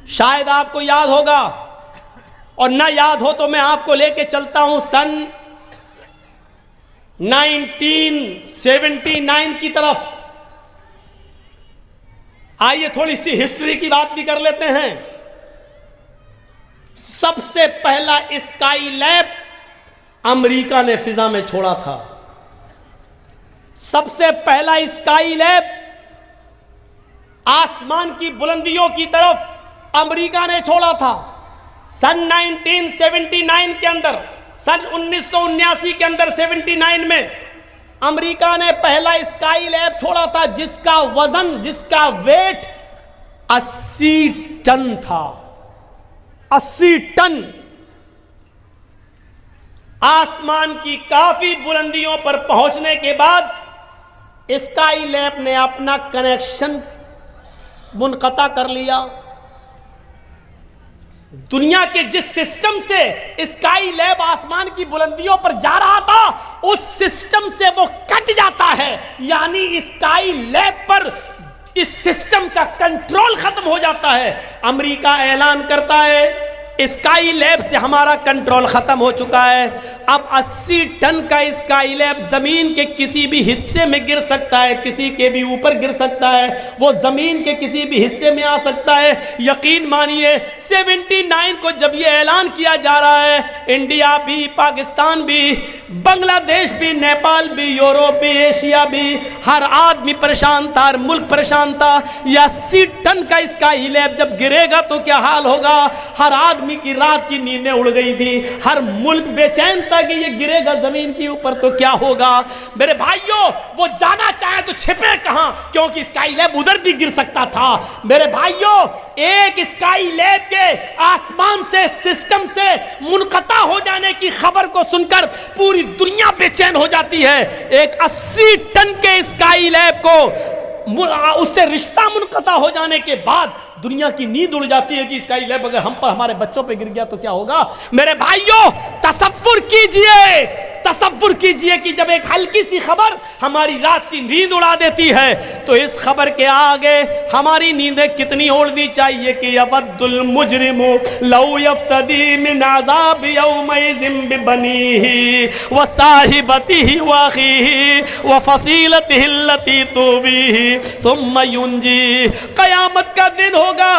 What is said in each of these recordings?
شاید آپ کو یاد ہوگا، اور نہ یاد ہو تو میں آپ کو لے کے چلتا ہوں سن 1979 کی طرف۔ آئیے تھوڑی سی ہسٹری کی بات بھی کر لیتے ہیں۔ سب سے پہلا اسکائی لیب امریکہ نے فضا میں چھوڑا تھا۔ سب سے پہلا اسکائی لیب آسمان کی بلندیوں کی طرف امریکہ نے چھوڑا تھا۔ سن 1979 کے اندر، سن 1979 کے اندر 79 میں امریکہ نے پہلا اسکائی لیب چھوڑا تھا، جس کا وزن، جس کا ویٹ 80 ٹن تھا۔ 80 ٹن۔ آسمان کی کافی بلندیوں پر پہنچنے کے بعد اسکائی لیب نے اپنا کنیکشن منقطع کر لیا۔ دنیا کے جس سسٹم سے اسکائی لیب آسمان کی بلندیوں پر جا رہا تھا، اس سسٹم سے وہ کٹ جاتا ہے، یعنی اسکائی لیب پر اس سسٹم کا کنٹرول ختم ہو جاتا ہے۔ امریکہ اعلان کرتا ہے اسکائی لیب سے ہمارا کنٹرول ختم ہو چکا ہے، اب 80 ٹن کا اسکائی لیب زمین کے کسی بھی حصے میں گر سکتا ہے، کسی کے بھی اوپر گر سکتا ہے، وہ زمین کے کسی بھی حصے میں آ سکتا ہے۔ یقین مانیے 79 کو جب یہ اعلان کیا جا رہا ہے، انڈیا بھی، پاکستان بھی، بنگلہ دیش بھی، نیپال بھی، یوروپ بھی، ایشیا بھی، ہر آدمی پریشان تھا، ہر ملک پریشان تھا۔ یہ 80 ٹن کا اسکائی لیب جب گرے گا تو کیا حال ہوگا؟ ہر آدمی کی رات کی نیندیں اڑ گئی تھی، ہر ملک بے چین تھا کہ یہ گرے گا زمین کے اوپر تو کیا ہوگا۔ میرے بھائیوں، وہ جانا چاہے تو چھپے کہاں، کیونکہ اسکائی لیب ادھر بھی گر سکتا تھا۔ میرے بھائیوں، ایک اسکائی لیب کے آسمان سے، سسٹم سے منقطع ہو جانے کی خبر کو سن کر پوری دنیا بے چین ہو جاتی ہے۔ ایک 80 ٹن کے اسکائی لیب کو اس سے رشتہ منقطع ہو جانے کے بعد دنیا کی نیند اڑ جاتی ہے کہ اسکائی لیب اگر ہم پر، ہمارے بچوں پہ گر گیا تو کیا ہوگا۔ میرے بھائیوں، تصور کیجئے کہ جب ایک ہلکی سی خبر ہماری رات کی نیند اڑا دیتی ہے تو اس خبر کے آگے ہماری نیندیں کتنی اڑنی چاہیے کہ یود المجرم لو یفتدی من عذاب یومئذ ببنیہ وصاحبتہ واخیہ وفصیلتہ التی تؤویہ ثم ینجیہ۔ قیامت کا دن ہوگا،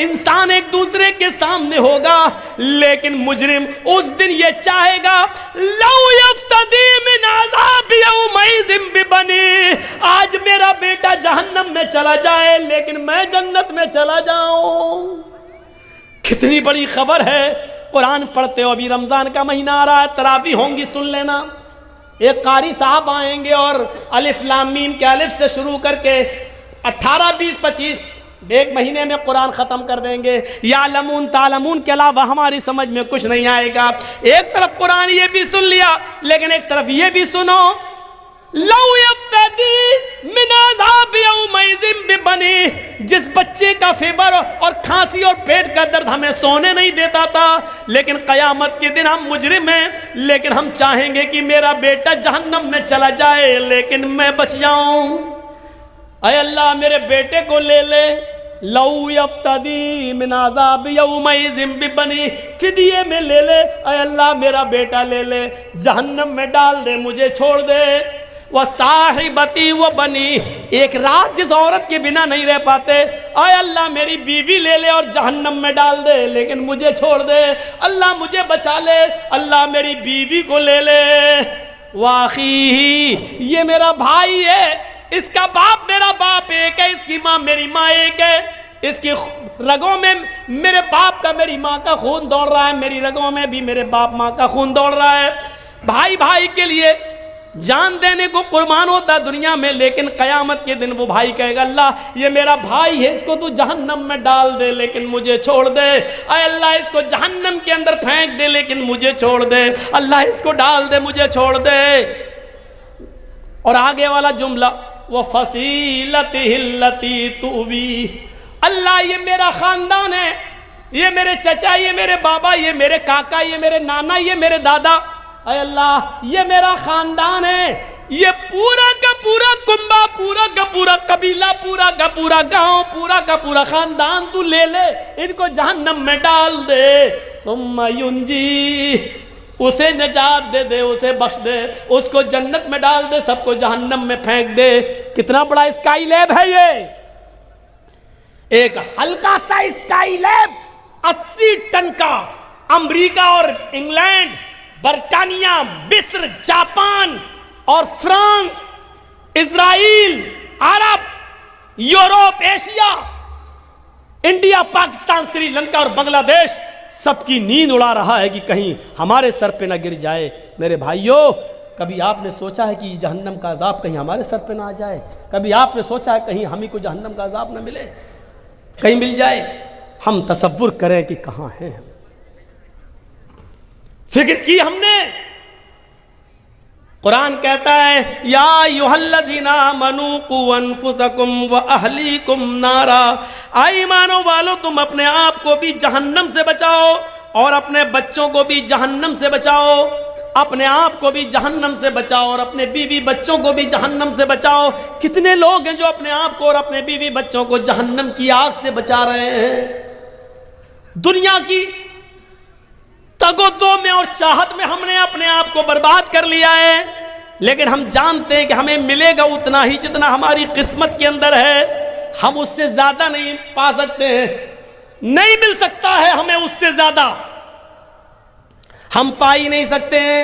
انسان ایک دوسرے کے سامنے ہوگا، لیکن مجرم اس دن یہ چاہے گا لو یفتدی من عذاب یومئذ ببنیہ، آج میرا بیٹا جہنم میں چلا جائے لیکن میں جنت میں چلا جاؤں۔ کتنی بڑی خبر ہے۔ قرآن پڑھتے ہو، ابھی رمضان کا مہینہ آ رہا ہے، تراویح ہوں گی، سن لینا۔ ایک قاری صاحب آئیں گے اور الف لام میم کے الف سے شروع کر کے 18 20 25 ایک مہینے میں قرآن ختم کر دیں گے۔ یعلمون تعلمون کے علاوہ ہماری سمجھ میں کچھ نہیں آئے گا۔ ایک طرف قرآن یہ بھی سن لیا، لیکن ایک طرف یہ بھی سنو، لو یفتدی من عذاب یومئذ ببنیہ، جس بچے کا فیبر اور کھانسی اور پیٹ کا درد ہمیں سونے نہیں دیتا تھا، لیکن قیامت کے دن ہم مجرم ہیں، لیکن ہم چاہیں گے کہ میرا بیٹا جہنم میں چلا جائے لیکن میں بچ جاؤں۔ اے اللہ میرے بیٹے کو لے لے۔ لو یفتدی من عذاب یومئذ ببنیہ، فدیے میں لے لے، اے اللہ میرا بیٹا لے لے، جہنم میں ڈال دے، مجھے چھوڑ دے۔ وصاحبتی وبنیہ، ایک رات جس عورت کے بنا نہیں رہ پاتے، اے اللہ میری بیوی لے لے اور جہنم میں ڈال دے لیکن مجھے چھوڑ دے، اللہ مجھے بچا لے، اللہ میری بیوی کو لے لے۔ واخیہ، یہ میرا بھائی ہے، اس کا باپ میرا باپ ایک ہے، اس کی ماں میری ماں ایک ہے، اس کی رگوں میں میرے باپ کا، میری ماں کا خون دوڑ رہا ہے، میری رگوں میں بھی میرے باپ ماں کا خون دوڑ رہا ہے۔ بھائی بھائی کے لیے جان دینے کو قربان ہوتا ہے دنیا میں، لیکن قیامت کے دن وہ بھائی کہے گا اللہ یہ میرا بھائی ہے، اس کو تو جہنم میں ڈال دے لیکن مجھے چھوڑ دے، اے اللہ اس کو جہنم کے اندر پھینک دے لیکن مجھے چھوڑ دے، اللہ اس کو ڈال دے مجھے چھوڑ دے۔ اور آگے والا جملہ وَفَصِيلَتِهِ الَّتِي تُؤْوِيهِ، اللہ یہ میرا خاندان ہے، یہ میرے چچا، یہ میرے بابا، یہ میرے کاکا، یہ میرے نانا، یہ میرے دادا، اے اللہ یہ میرا خاندان ہے، یہ پورا کا پورا کنبہ، پورا کا پورا قبیلہ، پورا کا پورا گاؤں، پورا کا پورا خاندان تو لے لے، ان کو جہنم میں ڈال دے، ثم ینجی، اسے نجات دے دے، اسے بخش دے، اس کو جنت میں ڈال دے، سب کو جہنم میں پھینک دے۔ کتنا بڑا اسکائی لیب ہے یہ، ایک ہلکا سا اسکائی لیب 80 ٹن کا، امریکہ اور انگلینڈ، برطانیہ، مصر، جاپان اور فرانس، اسرائیل، عرب، Europe, Asia, India, Pakistan, Sri Lanka اور بنگلہ دیش سب کی نیند اڑا رہا ہے کہ کہیں ہمارے سر پہ نہ گر جائے۔ میرے بھائیوں، کبھی آپ نے سوچا ہے کہ جہنم کا عذاب کہیں ہمارے سر پہ نہ آ جائے؟ کبھی آپ نے سوچا ہے کہیں ہمیں کو جہنم کا عذاب نہ ملے، کہیں مل جائے؟ ہم تصور کریں کہ کہاں ہیں ہم، فکر کی ہم نے؟ قرآن کہتا ہے یا ایھا الذین آمنوا قوا انفسکم واہلیکم نارا، اے ایمانوں والو تم اپنے آپ کو بھی جہنم سے بچاؤ اور اپنے بچوں کو بھی جہنم سے بچاؤ، اپنے آپ کو بھی جہنم سے بچاؤ اور اپنے بیوی بچوں کو بھی جہنم سے بچاؤ۔ کتنے لوگ ہیں جو اپنے آپ کو اور اپنے بیوی بچوں کو جہنم کی آگ سے بچا رہے ہیں؟ دنیا کی تگ و دو میں اور چاہت میں ہم نے اپنے آپ کو برباد کر لیا ہے، لیکن ہم جانتے ہیں کہ ہمیں ملے گا اتنا ہی جتنا ہماری قسمت کے اندر ہے، ہم اس سے زیادہ نہیں پا سکتے ہیں، نہیں مل سکتا ہے ہمیں اس سے زیادہ، ہم پا ہی نہیں سکتے ہیں۔